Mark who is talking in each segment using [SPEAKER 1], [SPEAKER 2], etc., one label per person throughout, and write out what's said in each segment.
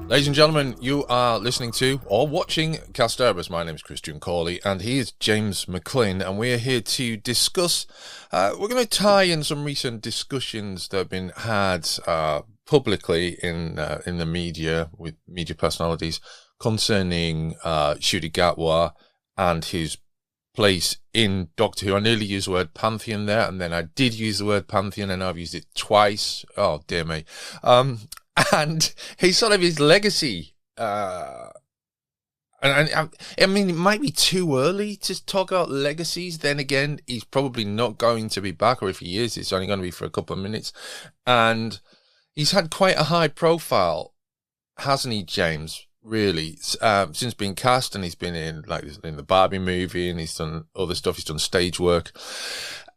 [SPEAKER 1] Ladies and gentlemen, you are listening to or watching Kasterborous. My name is Christian Cawley and he is James McLean, and we're here to discuss, we're going to tie in some recent discussions that have been had publicly in the media with media personalities concerning Ncuti Gatwa and his place in Doctor Who. I nearly used the word pantheon there, and then I did use the word pantheon, and I've used it twice. Oh, dear me. And he's sort of his legacy. And I mean, it might be too early to talk about legacies. Then again, he's probably not going to be back, or if he is, it's only going to be for a couple of minutes. And he's had quite a high profile, hasn't he, James? Really, since being cast, and he's been in the Barbie movie, and he's done other stuff. He's done stage work.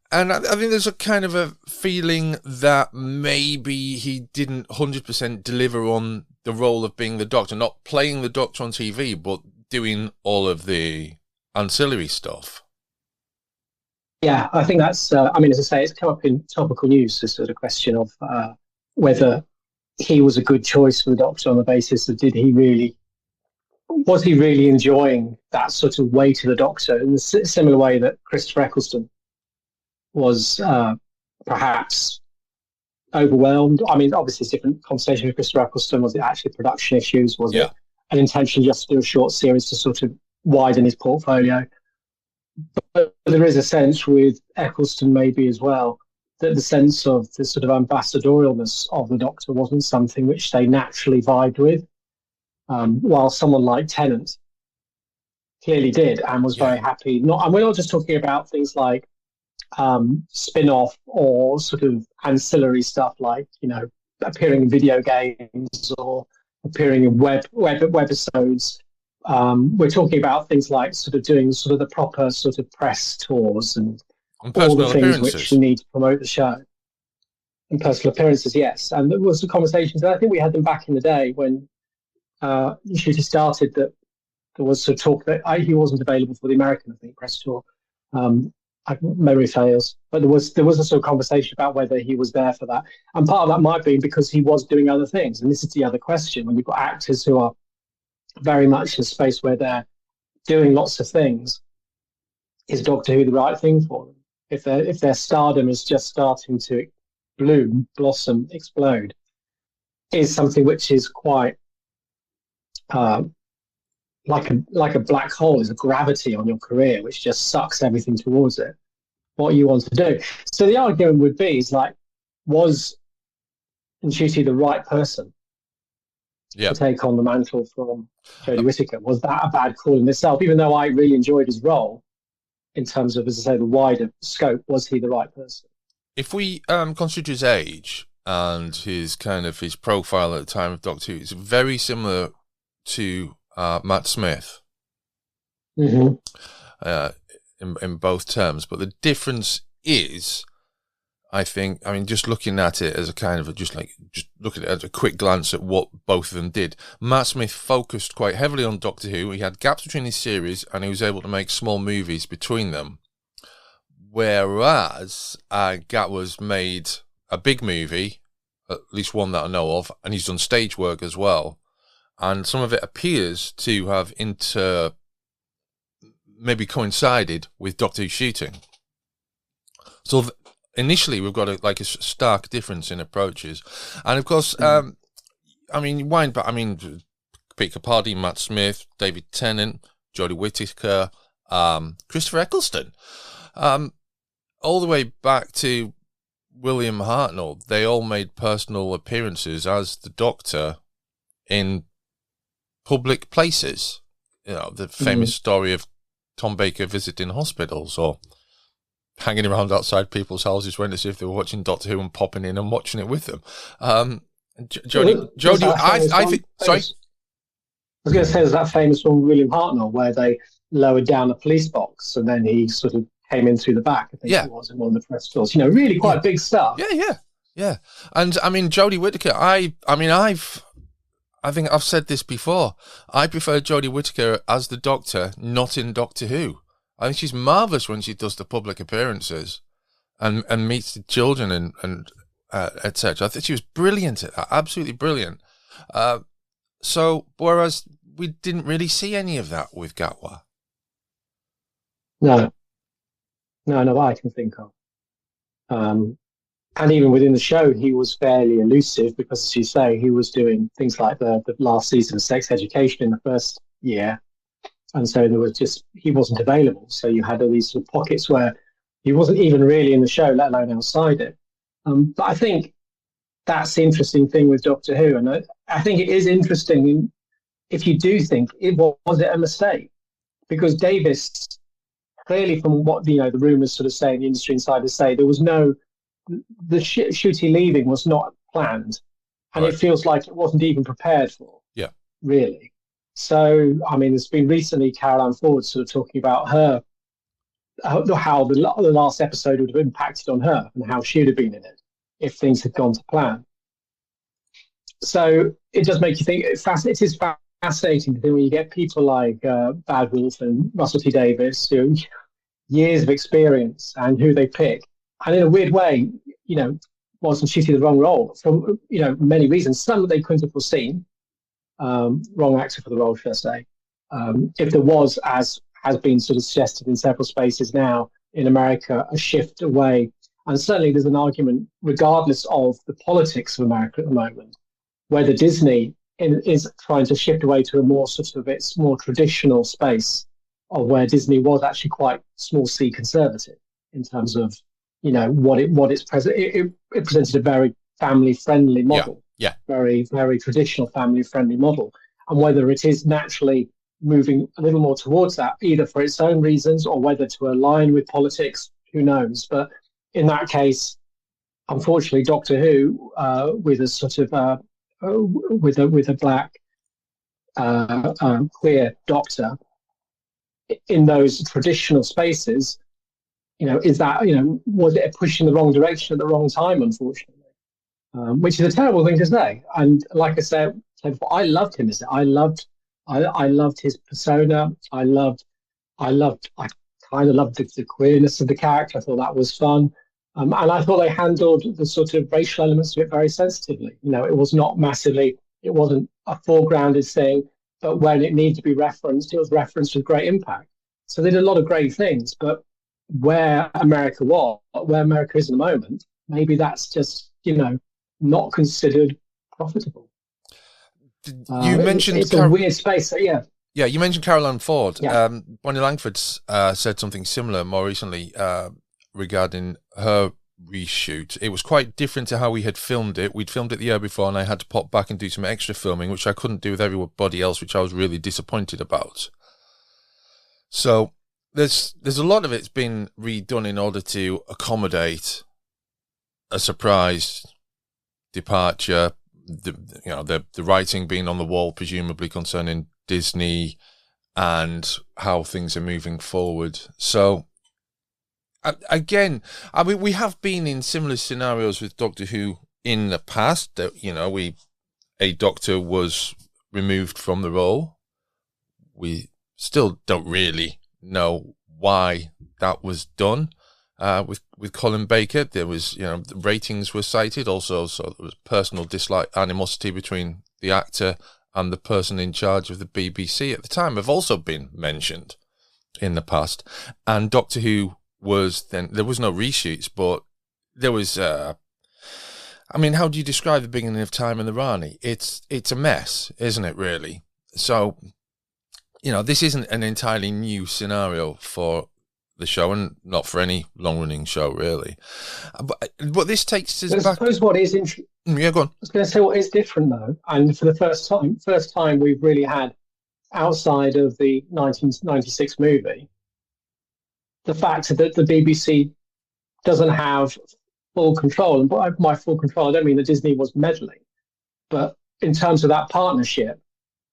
[SPEAKER 1] And I think there's a kind of a feeling that maybe he didn't 100% deliver on the role of being the Doctor, not playing the Doctor on TV, but doing all of the ancillary stuff.
[SPEAKER 2] Yeah, I think that's, I mean, as I say, it's come up in topical news, this sort of question of whether he was a good choice for the Doctor on the basis of was he really enjoying that sort of way to the Doctor in the similar way that Christopher Eccleston was perhaps overwhelmed. I mean, obviously it's a different conversation with Christopher Eccleston. Was it actually production issues? Was it an intention just to do a short series to sort of widen his portfolio? But there is a sense with Eccleston maybe as well that the sense of the sort of ambassadorialness of the Doctor wasn't something which they naturally vibed with, while someone like Tennant clearly did and was very happy. And we're not just talking about things like spin-off or sort of ancillary stuff like, you know, appearing in video games or appearing in webisodes. We're talking about things like sort of doing sort of the proper sort of press tours and all the things which you need to promote the show. And personal appearances, yes. And there was some conversations, and I think we had them back in the day when Ncuti started, that there was some talk that he wasn't available for the American, I think, press tour. Memory fails, but there was also a conversation about whether he was there for that, and part of that might be because he was doing other things. And this is the other question: when you've got actors who are very much in a space where they're doing lots of things, is Doctor Who the right thing for them? If their stardom is just starting to bloom, blossom, explode, is something which is quite like a black hole, is a gravity on your career which just sucks everything towards it, what you want to do. So the argument would be, is like, was Ncuti the right person to take on the mantle from Jodie Whittaker? Was that a bad call in itself? Even though I really enjoyed his role in terms of, as I say, the wider scope, was he the right person?
[SPEAKER 1] If we consider his age and his profile at the time of Doctor Who, it's very similar to Matt Smith, in both terms, but the difference is, I think, I mean, just looking at it as a kind of just look at it as a quick glance at what both of them did. Matt Smith focused quite heavily on Doctor Who. He had gaps between his series, and he was able to make small movies between them. Whereas Gatwa's made a big movie, at least one that I know of, and he's done stage work as well. And some of it appears to have maybe coincided with Doctor Who shooting. So initially, we've got a stark difference in approaches. And of course, I mean, Peter Capaldi, Matt Smith, David Tennant, Jodie Whittaker, Christopher Eccleston, all the way back to William Hartnell. They all made personal appearances as the Doctor in public places. You know, the famous story of Tom Baker visiting hospitals or hanging around outside people's houses waiting to see if they were watching Doctor Who and popping in and watching it with them. Jodie, I think. Sorry, I
[SPEAKER 2] was going to say, there's that famous one with William Hartnell where they lowered down a police box and then he sort of came in through the back. I think it was in one of the press tours. You know, really quite big stuff.
[SPEAKER 1] Yeah. And I mean, Jodie Whittaker. I think I've said this before. I prefer Jodie Whittaker as the Doctor, not in Doctor Who. I think she's marvellous when she does the public appearances and meets the children and etc. I think she was brilliant at that, absolutely brilliant. So, whereas we didn't really see any of that with Gatwa.
[SPEAKER 2] No, I can think of. And even within the show, he was fairly elusive because, as you say, he was doing things like the last season of Sex Education in the first year. And so he wasn't available. So you had all these sort of pockets where he wasn't even really in the show, let alone outside it. But I think that's the interesting thing with Doctor Who. And I think it is interesting if you do think, was it a mistake? Because Davis, clearly from what the rumours sort of say, the industry insiders say, there was the Ncuti leaving was not planned. And It feels like it wasn't even prepared for.
[SPEAKER 1] Yeah.
[SPEAKER 2] Really. So, I mean, there's been recently Caroline Ford sort of talking about how the last episode would have impacted on her and how she would have been in it if things had gone to plan. So it does make you think. It is fascinating to think when you get people like Bad Wolf and Russell T Davies, who years of experience, and who they pick. And in a weird way, wasn't Ncuti the wrong role for many reasons. Some that they couldn't have foreseen. Wrong actor for the role, should I say? If there was, as has been sort of suggested in several spaces now in America, a shift away, and certainly there's an argument, regardless of the politics of America at the moment, whether Disney is trying to shift away to a more sort of its more traditional space, of where Disney was actually quite small c conservative in terms of what it's present. It presented a very family friendly model.
[SPEAKER 1] Yeah.
[SPEAKER 2] Very, very traditional family friendly model. And whether it is naturally moving a little more towards that, either for its own reasons or whether to align with politics, who knows? But in that case, unfortunately, Doctor Who, with a sort of with a black queer doctor in those traditional spaces, is that was it a push in the wrong direction at the wrong time? Unfortunately. Which is a terrible thing to say. And like I said before, I loved him. I loved his persona. I kind of loved the queerness of the character. I thought that was fun. And I thought they handled the sort of racial elements of it very sensitively. It was not massively, it wasn't a foregrounded thing, but when it needed to be referenced, it was referenced with great impact. So they did a lot of great things, but where America is in the moment, maybe that's just, not considered profitable.
[SPEAKER 1] You mentioned
[SPEAKER 2] it's a weird space. Yeah,
[SPEAKER 1] you mentioned Caroline Ford.
[SPEAKER 2] Yeah.
[SPEAKER 1] Bonnie Langford's said something similar more recently regarding her reshoot. It was quite different to how we had filmed it. We'd filmed it the year before, and I had to pop back and do some extra filming, which I couldn't do with everybody else, which I was really disappointed about. So there's a lot of it's been redone in order to accommodate a surprise departure, the writing being on the wall, presumably concerning Disney and how things are moving forward. So again, I mean, we have been in similar scenarios with Doctor Who in the past. That a doctor was removed from the role. We still don't really know why that was done. With Colin Baker, there was, the ratings were cited also, so there was personal dislike, animosity between the actor and the person in charge of the BBC at the time have also been mentioned in the past. And Doctor Who there was no reshoots, but there was, how do you describe the beginning of Time in the Rani? It's a mess, isn't it, really? So, this isn't an entirely new scenario for the show, and not for any long-running show, really. But this takes us back. I suppose
[SPEAKER 2] what is interesting.
[SPEAKER 1] Yeah, go on.
[SPEAKER 2] I was going to say what is different though, and for the first time we've really had, outside of the 1996 movie, the fact that the BBC doesn't have full control. And by full control, I don't mean that Disney was meddling, but in terms of that partnership,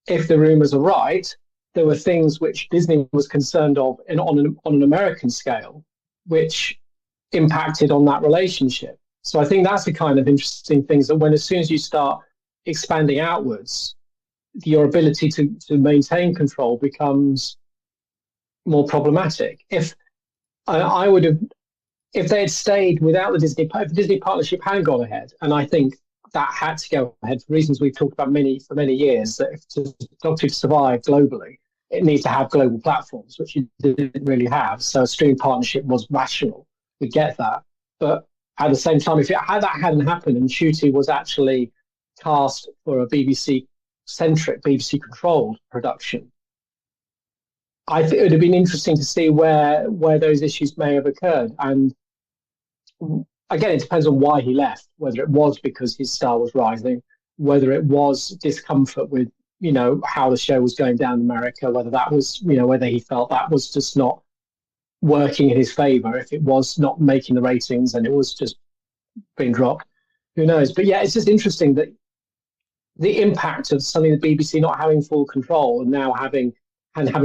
[SPEAKER 2] if the rumours are right, there were things which Disney was concerned of on an American scale, which impacted on that relationship. So I think that's the kind of interesting things that as soon as you start expanding outwards, your ability to maintain control becomes more problematic. If they had stayed without the Disney partnership hadn't gone ahead, and I think that had to go ahead for reasons we've talked about for many years, that if Doctor Who to survive globally, it needs to have global platforms, which it didn't really have. So a streaming partnership was rational. We get that. But at the same time, had that hadn't happened and Ncuti was actually cast for a BBC-centric, BBC-controlled production, I think it would have been interesting to see where those issues may have occurred. And again, it depends on why he left, whether it was because his star was rising, whether it was discomfort with, how the show was going down in America, whether that was, whether he felt that was just not working in his favor, if it was not making the ratings and it was just being dropped, who knows? But yeah, it's just interesting that the impact of suddenly the BBC not having full control and now having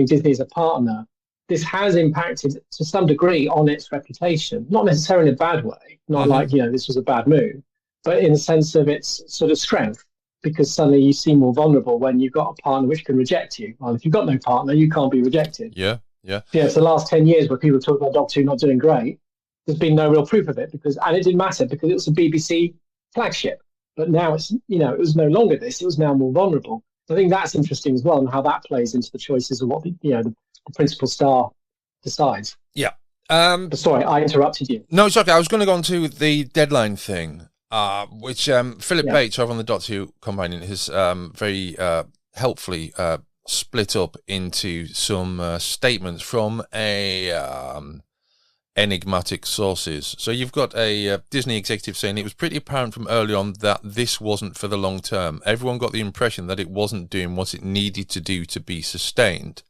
[SPEAKER 2] Disney as a partner, this has impacted to some degree on its reputation, not necessarily in a bad way, not like, this was a bad move, but in the sense of its sort of strength, because suddenly you seem more vulnerable when you've got a partner which can reject you. Well, if you've got no partner, you can't be rejected.
[SPEAKER 1] Yeah.
[SPEAKER 2] For the last 10 years where people talk about Doctor Who not doing great, there's been no real proof of it, and it didn't matter because it was a BBC flagship. But now it's, it was no longer this, it was now more vulnerable. So I think that's interesting as well, and how that plays into the choices of what the principal star decides.
[SPEAKER 1] Yeah.
[SPEAKER 2] Sorry, I interrupted you.
[SPEAKER 1] No, it's okay. I was going to go on to the deadline thing, which Philip Bates over on the Doctor Who Companion has very helpfully split up into some statements from enigmatic sources. So you've got a Disney executive saying it was pretty apparent from early on that this wasn't for the long term. Everyone got the impression that it wasn't doing what it needed to do to be sustained.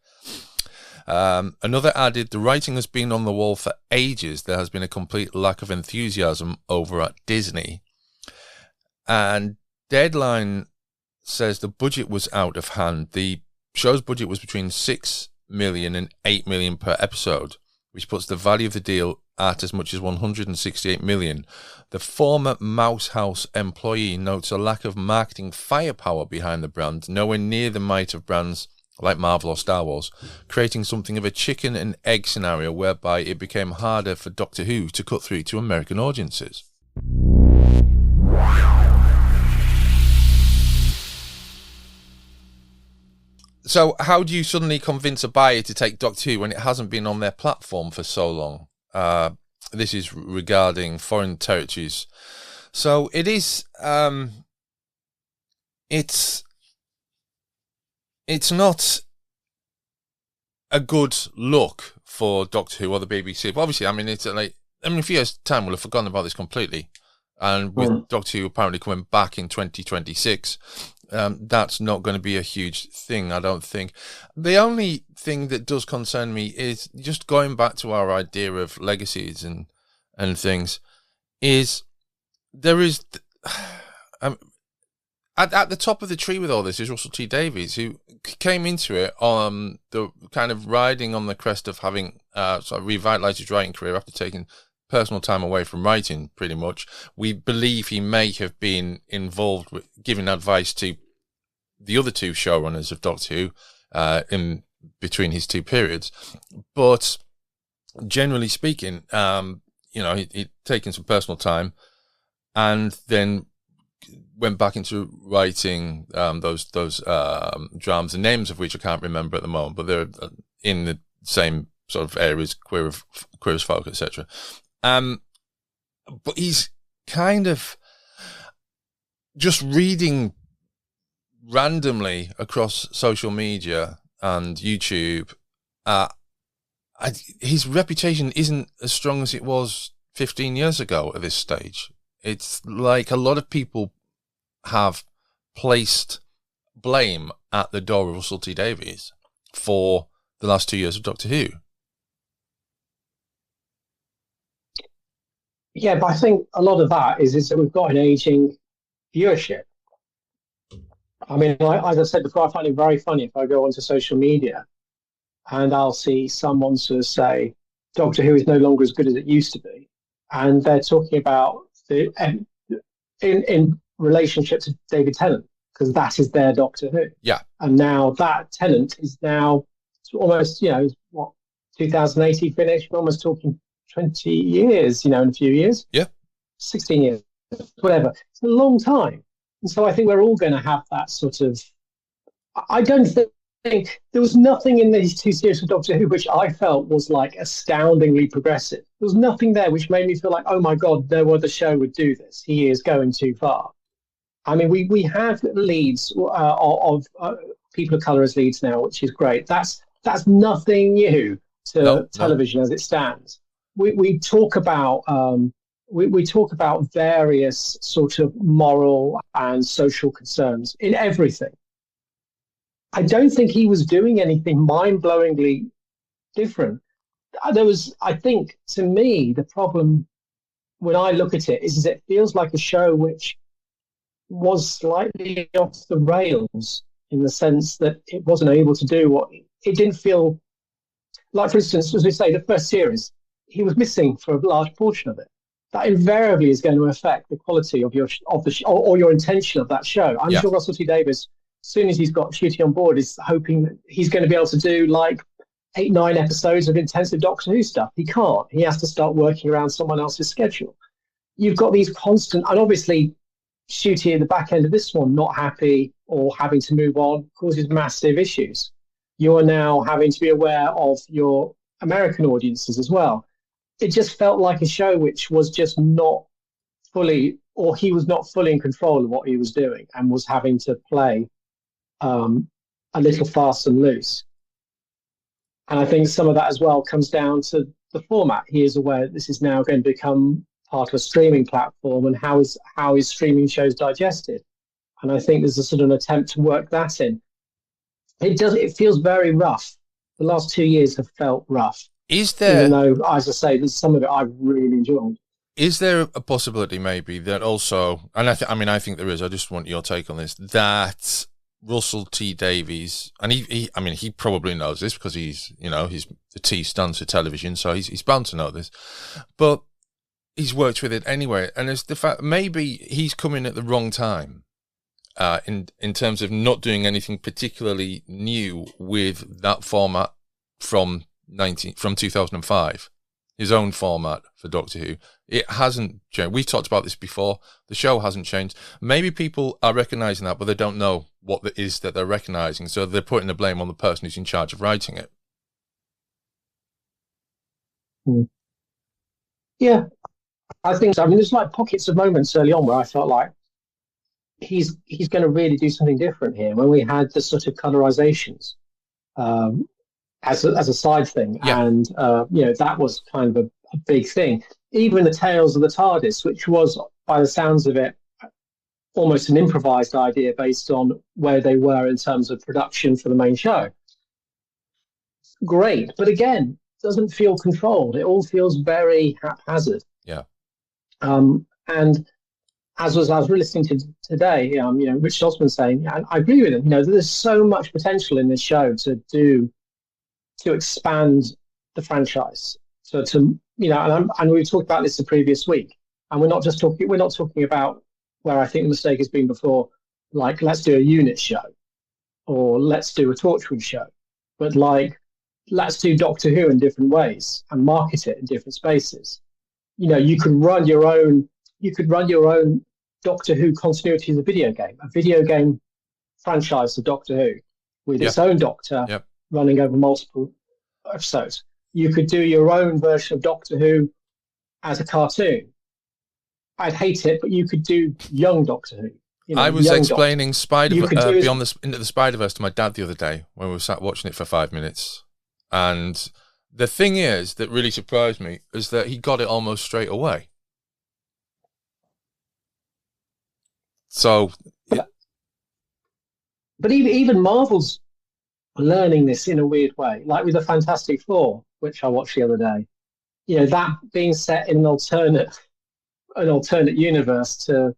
[SPEAKER 1] Another added, the writing has been on the wall for ages. There has been a complete lack of enthusiasm over at Disney. And Deadline says the budget was out of hand. The show's budget was between 6 million and 8 million per episode, which puts the value of the deal at as much as 168 million. The former Mouse House employee notes a lack of marketing firepower behind the brand, nowhere near the might of brands like Marvel or Star Wars, creating something of a chicken and egg scenario whereby it became harder for Doctor Who to cut through to American audiences. So how do you suddenly convince a buyer to take Doctor Who when it hasn't been on their platform for so long? This is regarding foreign territories. So it is, it's not a good look for Doctor Who or the BBC. But obviously, it's like, in a few years' time, we'll have forgotten about this completely. And with Doctor Who apparently coming back in 2026, that's not going to be a huge thing, I don't think. The only thing that does concern me is just going back to our idea of legacies and things, is there is... At the top of the tree with all this is Russell T Davies, who came into it on the kind of riding on the crest of having sort of revitalised his writing career after taking personal time away from writing, pretty much. We believe he may have been involved with giving advice to the other two showrunners of Doctor Who in between his two periods. But generally speaking, he'd taken some personal time and then went back into writing those dramas, the names of which I can't remember at the moment, but they're in the same sort of areas, queer as folk, etc. But he's kind of just reading randomly across social media and YouTube. His reputation isn't as strong as it was 15 years ago at this stage. It's like a lot of people have placed blame at the door of Russell T Davies for the last 2 years of Doctor Who.
[SPEAKER 2] Yeah, but I think a lot of that is that we've got an aging viewership. As I said before, I find it very funny if I go onto social media and I'll see someone sort of say, Doctor Who is no longer as good as it used to be. And they're talking about in relationship to David Tennant, because that is their Doctor Who.
[SPEAKER 1] Yeah.
[SPEAKER 2] And now that Tennant is now almost, 2080 finished. We're almost talking 20 years, in a few years.
[SPEAKER 1] Yeah.
[SPEAKER 2] 16 years, whatever. It's a long time. And so I think we're all going to have that sort of. I don't think there was nothing in these two series of Doctor Who which I felt was like astoundingly progressive. There was nothing there which made me feel like, oh my God, no other show would do this. He is going too far. I mean, we have leads of people of colour as leads now, which is great. That's nothing new to television as it stands. We talk about we talk about various sort of moral and social concerns in everything. I don't think he was doing anything mind-blowingly different. I think, to me, the problem when I look at it is it feels like a show which was slightly off the rails in the sense that it wasn't able to do what it didn't feel like. For instance, as we say, the first series, he was missing for a large portion of it. That invariably is going to affect the quality of your intention of that show. I'm sure Russell T Davies, as soon as he's got Ncuti on board, is hoping that he's going to be able to do like 8-9 episodes of intensive Doctor Who stuff. He can't. He has to start working around someone else's schedule. You've got these constant, and obviously Ncuti at the back end of this one, not happy or having to move on, causes massive issues. You are now having to be aware of your American audiences as well. It just felt like a show which was just not fully, or he was not fully in control of what he was doing and was having to play a little fast and loose. And I think some of that as well comes down to the format. He is aware that this is now going to become part of a streaming platform, and how is streaming shows digested. And I think there's a sort of an attempt to work that in. It feels very rough. The last 2 years have felt rough.
[SPEAKER 1] Is there,
[SPEAKER 2] even though, as I say, there's some of it I've really enjoyed.
[SPEAKER 1] Is there a possibility maybe that also, and I think there is, I just want your take on this, that Russell T Davies, and he probably knows this because he's the T stands for television, so he's bound to know this, but he's worked with it anyway, and it's the fact maybe he's coming at the wrong time in terms of not doing anything particularly new with that format from 2005, his own format for Doctor Who. It hasn't changed. We've talked about this before. The show hasn't changed. Maybe people are recognising that, but they don't know what it is that they're recognising, so they're putting the blame on the person who's in charge of writing it.
[SPEAKER 2] Yeah, I think so. I mean, there's like pockets of moments early on where I felt like he's going to really do something different here. When we had the sort of colorizations as a side thing, and that was kind of a big thing. Even the Tales of the TARDIS, which was, by the sounds of it, almost an improvised idea based on where they were in terms of production for the main show. Great, but again, doesn't feel controlled. It all feels very haphazard.
[SPEAKER 1] Yeah.
[SPEAKER 2] And as I was listening to today, Rich Osman saying, I agree with him. There's so much potential in this show to expand the franchise. And we talked about this the previous week, and we're not talking about where I think the mistake has been before, like let's do a unit show or let's do a Torchwood show, but like let's do Doctor Who in different ways and market it in different spaces. You could run your own Doctor Who continuity as a video game franchise of Doctor Who with its own Doctor running over multiple episodes. You could do your own version of Doctor Who as a cartoon. I'd hate it, but you could do young Doctor Who.
[SPEAKER 1] I was explaining Beyond Into the Spider-Verse to my dad the other day when we were sat watching it for 5 minutes. And the thing is that really surprised me is that he got it almost straight away. So,
[SPEAKER 2] but even Marvel's learning this in a weird way, like with the Fantastic Four, which I watched the other day. That being set in an alternate universe to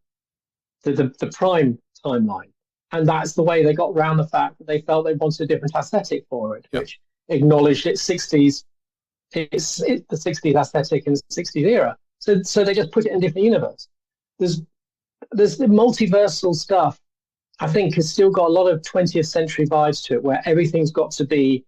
[SPEAKER 2] the Prime timeline, and that's the way they got around the fact that they felt they wanted a different aesthetic for it, which acknowledged its 60s, the 60s aesthetic and the 60s era. So they just put it in a different universe. There's the multiversal stuff. I think has still got a lot of 20th century vibes to it, where everything's got to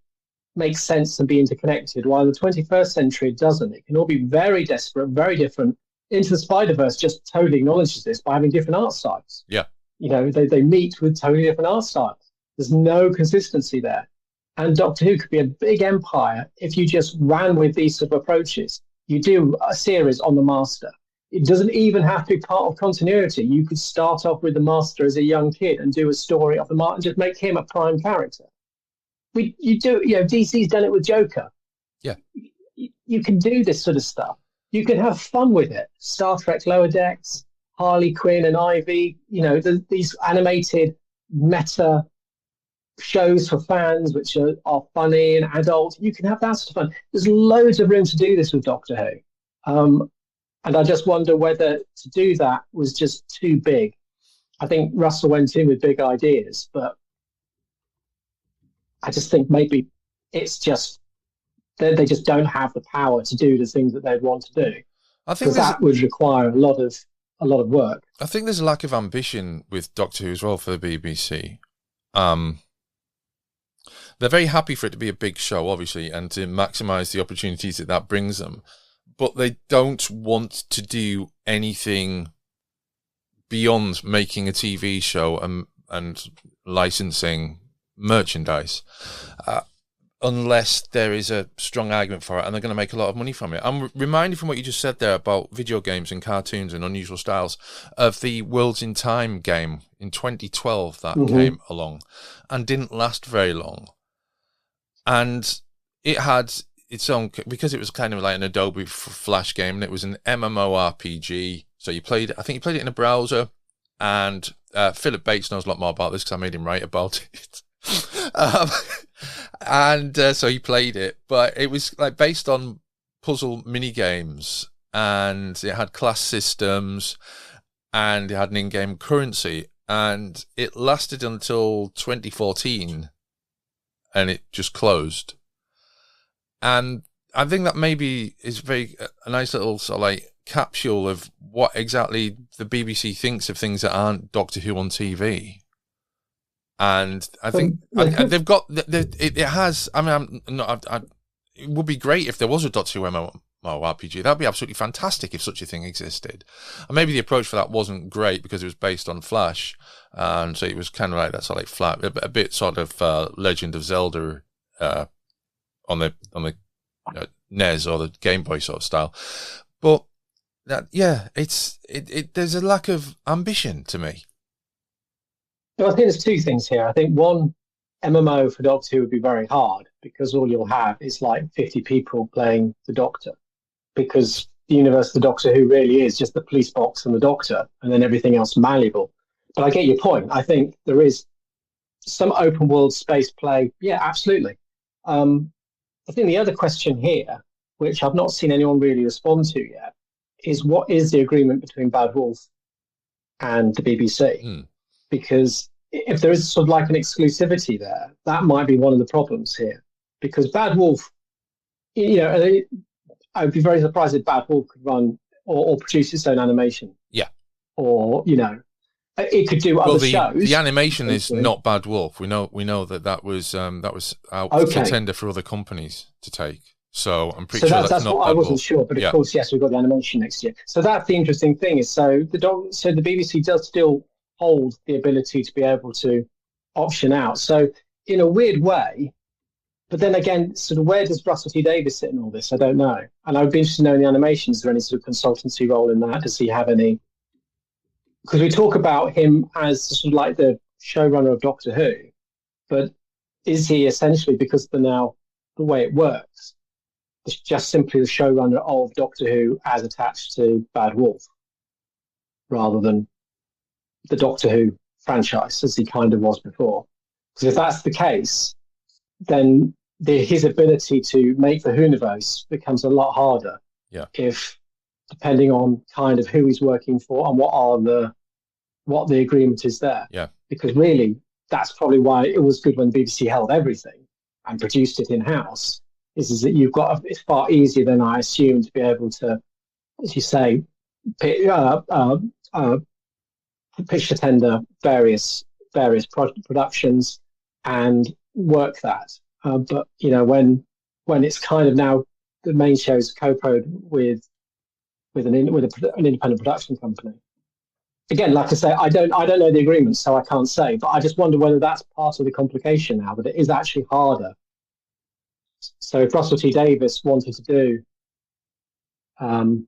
[SPEAKER 2] make sense and be interconnected, while the 21st century doesn't. It can all be very desperate, very different. Into the Spider-Verse just totally acknowledges this by having different art styles.
[SPEAKER 1] Yeah.
[SPEAKER 2] they meet with totally different art styles. There's no consistency there. And Doctor Who could be a big empire if you just ran with these sort of approaches. You do a series on the Master. It doesn't even have to be part of continuity. You could start off with the Master as a young kid and do a story of the Master and just make him a prime character. DC's done it with Joker.
[SPEAKER 1] Yeah.
[SPEAKER 2] You can do this sort of stuff. You can have fun with it. Star Trek Lower Decks, Harley Quinn and Ivy, these animated meta shows for fans which are funny and adult. You can have that sort of fun. There's loads of room to do this with Doctor Who. And I just wonder whether to do that was just too big. I think Russell went in with big ideas, but I just think maybe it's just they just don't have the power to do the things that they'd want to do.
[SPEAKER 1] I think
[SPEAKER 2] that would require a lot of work.
[SPEAKER 1] I think there's a lack of ambition with Doctor Who as well for the BBC. They're very happy for it to be a big show, obviously, and to maximise the opportunities that brings them. But they don't want to do anything beyond making a TV show and licensing merchandise, unless there is a strong argument for it, and they're going to make a lot of money from it. I'm reminded from what you just said there about video games and cartoons and unusual styles of the Worlds in Time game in 2012 that came along and didn't last very long. And it had its own, because it was kind of like an Adobe Flash game, and it was an MMORPG. So I think you played it in a browser, and Philip Bates knows a lot more about this because I made him write about it. So he played it, but it was like based on puzzle mini games, and it had class systems, and it had an in-game currency, and it lasted until 2014, and it just closed. And I think that maybe is a nice little sort of like capsule of what exactly the BBC thinks of things that aren't Doctor Who on TV. And I think they've got it has. I mean, it would be great if there was a Doctor Who MMORPG. That'd be absolutely fantastic if such a thing existed. And maybe the approach for that wasn't great because it was based on Flash, and so it was kind of like that sort of like flat, a bit sort of Legend of Zelda on the NES or the Game Boy sort of style. But that, there's a lack of ambition to me.
[SPEAKER 2] Well, I think there's two things here. I think one, MMO for Doctor Who would be very hard because all you'll have is like 50 people playing the Doctor, because the universe of the Doctor Who really is just the police box and the Doctor, and then everything else malleable. But I get your point. I think there is some open world space play. Yeah, absolutely. I think the other question here, which I've not seen anyone really respond to yet, is what is the agreement between Bad Wolf and the BBC? Because if there is sort of like an exclusivity there, that might be one of the problems here. Because Bad Wolf, I would be very surprised if Bad Wolf could run or produce its own animation.
[SPEAKER 1] Yeah.
[SPEAKER 2] Or, it could do other shows.
[SPEAKER 1] The animation is not Bad Wolf. We know that was out for tender for other companies to take. So I'm pretty sure that's not
[SPEAKER 2] what
[SPEAKER 1] Bad
[SPEAKER 2] I wasn't
[SPEAKER 1] Wolf.
[SPEAKER 2] sure, but of course, yes, we've got the animation next year. So that's the interesting thing is the BBC does still hold the ability to be able to option out. So in a weird way, but then again, sort of where does Russell T Davies sit in all this? I don't know. And I would be interested to know in the animations, is there any sort of consultancy role in that? Does he have any? Because we talk about him as sort of like the showrunner of Doctor Who, but is he essentially, because the way it works, it's just simply the showrunner of Doctor Who as attached to Bad Wolf, rather than the Doctor Who franchise as he kind of was before? Because if that's the case, then his ability to make the Whoniverse becomes a lot harder.
[SPEAKER 1] Yeah.
[SPEAKER 2] If depending on kind of who he's working for and what the agreement is there.
[SPEAKER 1] Yeah. Because
[SPEAKER 2] really, that's probably why it was good when the BBC held everything and produced it in house. Is that it's far easier than I assumed to be able to, as you say, pitch to tender various productions and work that. But when it's kind of now the main show is co-prod with an independent production company, again, like I say, I don't know the agreement, so I can't say. But I just wonder whether that's part of the complication now, that it is actually harder. So if Russell T Davies wanted to do an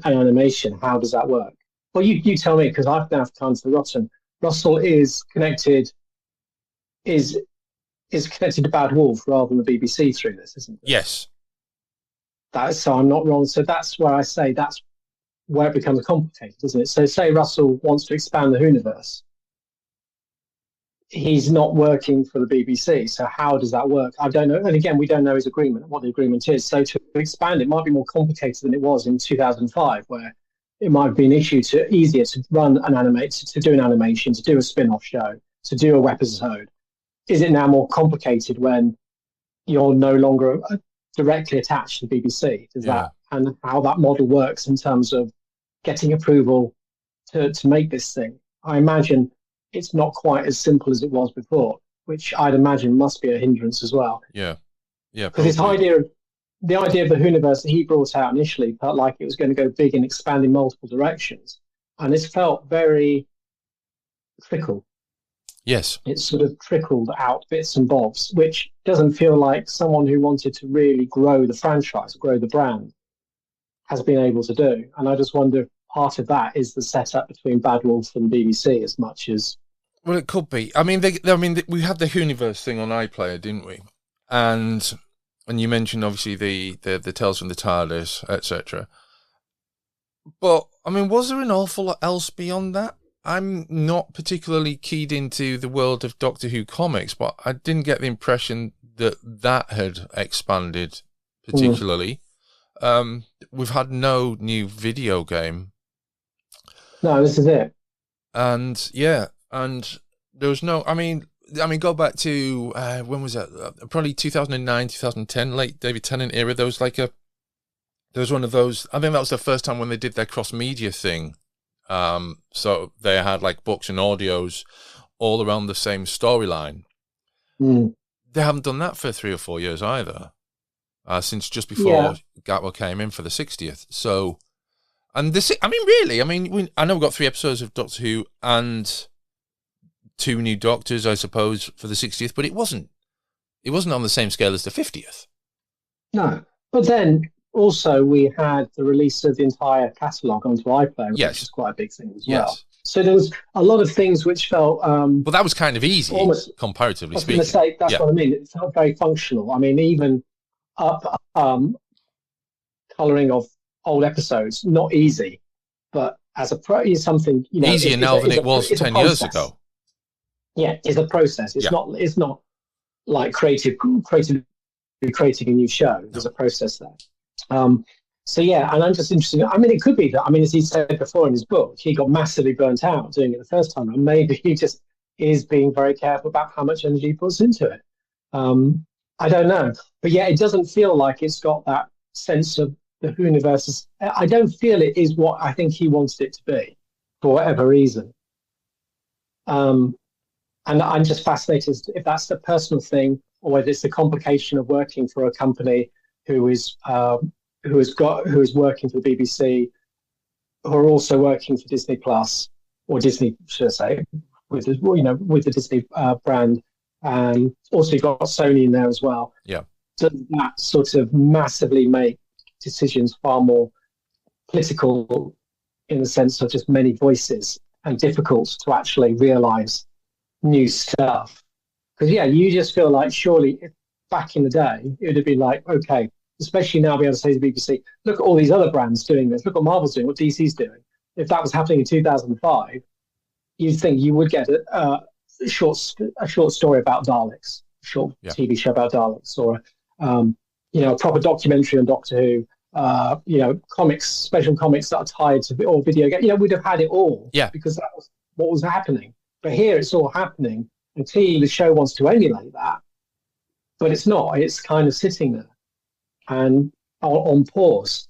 [SPEAKER 2] animation, how does that work? Well, you tell me, because I've now kind of forgotten. Russell is connected to Bad Wolf rather than the BBC through this, isn't it?
[SPEAKER 1] Yes.
[SPEAKER 2] So I'm not wrong. So that's where I say that's where it becomes complicated, isn't it? So say Russell wants to expand the Hooniverse. He's not working for the BBC. So how does that work? I don't know. And again, we don't know his agreement, what the agreement is. So to expand it might be more complicated than it was in 2005, where it might have been easier to run an to do an animation, to do a spin-off show, to do a webisode. Is it now more complicated when you're no longer directly attached to the BBC? Does that, and how that model works in terms of getting approval to make this thing? I imagine it's not quite as simple as it was before, which I'd imagine must be a hindrance as well.
[SPEAKER 1] Yeah.
[SPEAKER 2] Because the idea of the Hooniverse that he brought out initially felt like it was going to go big and expand in multiple directions. And it's felt very trickle.
[SPEAKER 1] Yes.
[SPEAKER 2] It's sort of trickled out bits and bobs, which doesn't feel like someone who wanted to really grow the franchise, grow the brand, has been able to do. And I just wonder if part of that is the setup between Bad Wolf and BBC as much as...
[SPEAKER 1] Well, it could be. I mean, we had the Hooniverse thing on iPlayer, didn't we? And you mentioned, obviously, the Tales from the TARDIS, etc. But, I mean, was there an awful lot else beyond that? I'm not particularly keyed into the world of Doctor Who comics, but I didn't get the impression that had expanded particularly. We've had no new video game.
[SPEAKER 2] No, this is it.
[SPEAKER 1] And and there was no. I mean, go back to when was that? Probably 2009, 2010, late David Tennant era. There was one of those. I think that was the first time when they did their cross media thing. So they had like books and audios all around the same storyline. They haven't done that for 3 or 4 years either, since just before Gatwa came in for the 60th. So, and this, I mean, really, I know we've got 3 episodes of Doctor Who and 2 new Doctors, I suppose, for the 60th, but it wasn't on the same scale as the 50th.
[SPEAKER 2] No, but then also we had the release of the entire catalogue onto iPlayer, which is quite a big thing as well. So there was a lot of things which felt... well,
[SPEAKER 1] that was kind of easy, almost, comparatively speaking.
[SPEAKER 2] I was going to say, that's what I mean. It felt very functional. I mean, even colouring of old episodes, not easy, but as something...
[SPEAKER 1] easier now than it was 10 years ago.
[SPEAKER 2] Yeah, it's a process. It's not like creating a new show. There's a process there. So yeah, and I'm just interested. I mean, it could be that. I mean, as he said before in his book, he got massively burnt out doing it the first time, and maybe he just is being very careful about how much energy he puts into it. I don't know, but yeah, it doesn't feel like it's got that sense of the Hooniverse. I don't feel it is what I think he wanted it to be, for whatever reason. And I'm just fascinated if that's the personal thing or whether it's the complication of working for a company who is working for the BBC, who are also working for Disney Plus or Disney, should I say, with the Disney brand, and also you've got Sony in there as well.
[SPEAKER 1] Yeah,
[SPEAKER 2] does that sort of massively make decisions far more political in the sense of just many voices and difficult to actually realise new stuff? Because you just feel like surely back in the day it would have been like, okay, especially now being able to say to the BBC, look at all these other brands doing this, look what Marvel's doing, what DC's doing. If that was happening in 2005, you'd think you would get a short story about Daleks, a short TV show about Daleks, or a proper documentary on Doctor Who, comics, special comics that are tied to or video game. We'd have had it all, because that was what was happening. But here it's all happening, and clearly the show wants to emulate that, but it's not. It's kind of sitting there and on pause.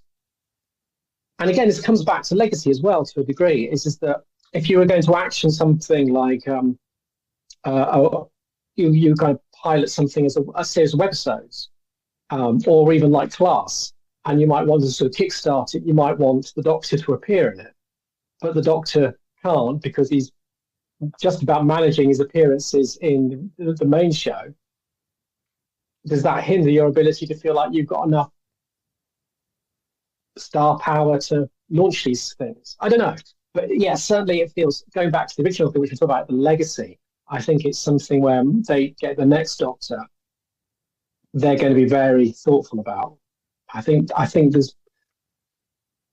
[SPEAKER 2] And again, this comes back to legacy as well to a degree. Is that if you were going to action something like you kind of pilot something as a series of webisodes, or even like Class, and you might want to sort of kickstart it, you might want the Doctor to appear in it. but the doctor can't because he's just about managing his appearances in the main show, does that hinder your ability to feel like you've got enough star power to launch these things? I don't know. But yeah, certainly it feels, going back to the original thing, which we talked about, the legacy, I think it's something where they get the next Doctor, they're going to be very thoughtful about. I think there's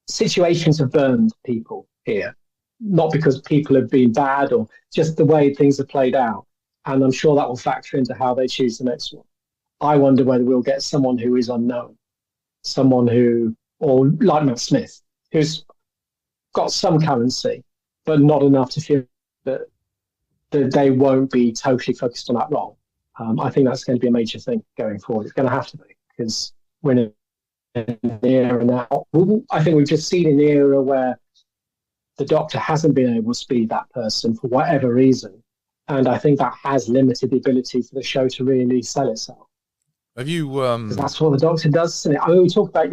[SPEAKER 2] situations have burned people here, not because people have been bad or just the way things have played out. And I'm sure that will factor into how they choose the next one. I wonder whether we'll get someone who is unknown, someone who, or like Matt Smith, who's got some currency, but not enough to feel that they won't be totally focused on that role. I think that's going to be a major thing going forward. It's going to have to be, because we're in an era now. I think we've just seen an era where the Doctor hasn't been able to be that person for whatever reason. And I think that has limited the ability for the show to really sell itself.
[SPEAKER 1] Have you...
[SPEAKER 2] That's what the Doctor does. I mean, we talk about...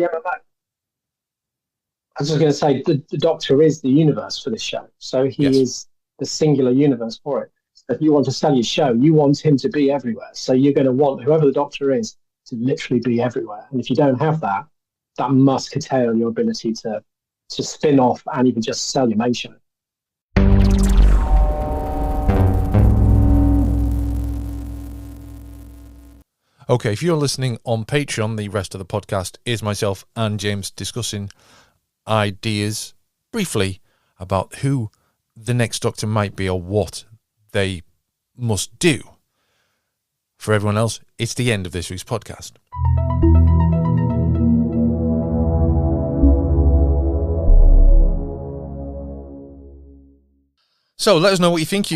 [SPEAKER 2] I was just going to say, the Doctor is the universe for this show. So he is the singular universe for it. So if you want to sell your show, you want him to be everywhere. So you're going to want whoever the Doctor is to literally be everywhere. And if you don't have that, that must curtail your ability to spin off and even just sell your main show.
[SPEAKER 1] Okay, if you're listening on Patreon, the rest of the podcast is myself and James discussing ideas briefly about who the next Doctor might be or what they must do. For everyone else, it's the end of this week's podcast. So let us know what you think.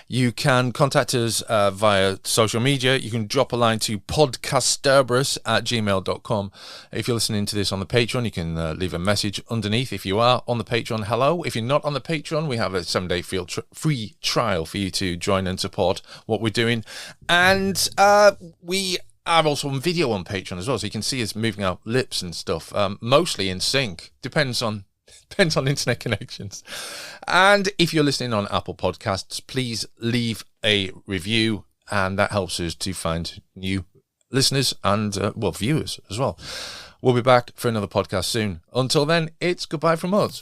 [SPEAKER 1] You can contact us via social media. You can drop a line to podcasterborous@gmail.com. If you're listening to this on the Patreon, you can leave a message underneath. If you are on the Patreon, hello. If you're not on the Patreon, we have a 7-day free trial for you to join and support what we're doing. And we are also on video on Patreon as well, so you can see us moving our lips and stuff, mostly in sync. Depends on internet connections. And if you're listening on Apple Podcasts, please leave a review, and that helps us to find new listeners and viewers as well. We'll be back for another podcast soon. Until then, it's goodbye from us.